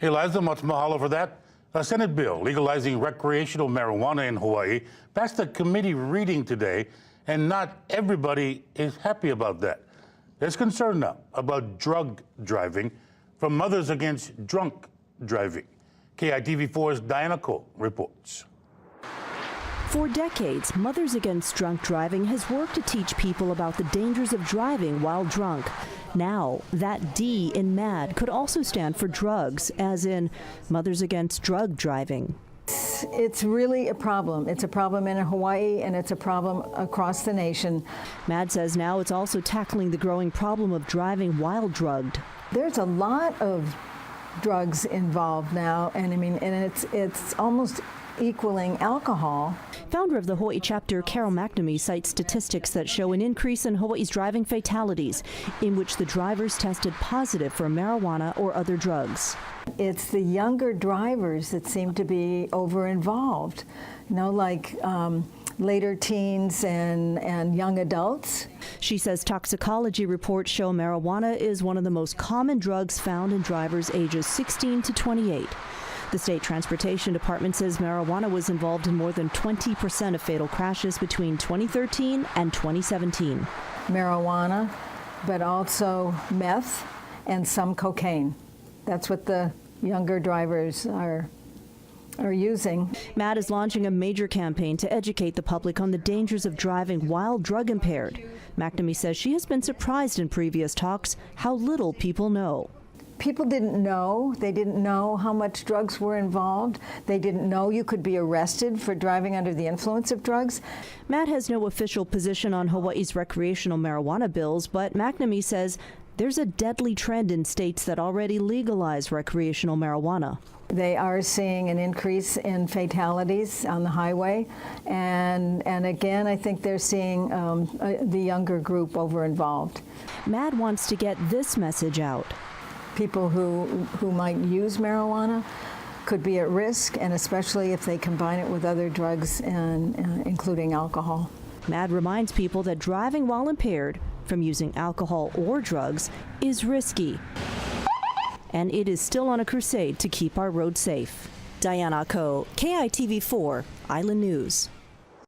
Hey, Liza, much mahalo for that. A Senate bill legalizing recreational marijuana in Hawaii passed a committee reading today, and not everybody is happy about that. There's concern now about drug driving from Mothers Against Drunk Driving. KITV4's Diane reports. For decades, Mothers Against Drunk Driving has worked to teach people about the dangers of driving while drunk. Now, that D in MADD could also stand for drugs, as in Mothers Against Drug Driving. It's really a problem. It's a problem in Hawaii, and it's a problem across the nation. MADD says now it's also tackling the growing problem of driving while drugged. There's a lot of drugs involved now, and it's almost equaling alcohol. Founder of the Hawaii chapter, Carol McNamee, cites statistics that show an increase in Hawaii's driving fatalities, in which the drivers tested positive for marijuana or other drugs. It's the younger drivers that seem to be over-involved, like later teens and young adults. She says toxicology reports show marijuana is one of the most common drugs found in drivers ages 16 to 28. The state transportation department says marijuana was involved in more than 20% of fatal crashes between 2013 and 2017. Marijuana, but also meth and some cocaine. That's what the younger drivers are using. MADD is launching a major campaign to educate the public on the dangers of driving while drug impaired. McNamee says she has been surprised in previous talks how little people know. People didn't know. They didn't know how much drugs were involved. They didn't know you could be arrested for driving under the influence of drugs. MADD has no official position on Hawaii's recreational marijuana bills, but McNamee says there's a deadly trend in states that already legalize recreational marijuana. They are seeing an increase in fatalities on the highway, and again, I think they're seeing the younger group over-involved. MADD wants to get this message out. People who might use marijuana could be at risk, and especially if they combine it with other drugs, including alcohol. MADD reminds people that driving while impaired from using alcohol or drugs is risky. And it is still on a crusade to keep our roads safe. Diane, KITV4 Island News.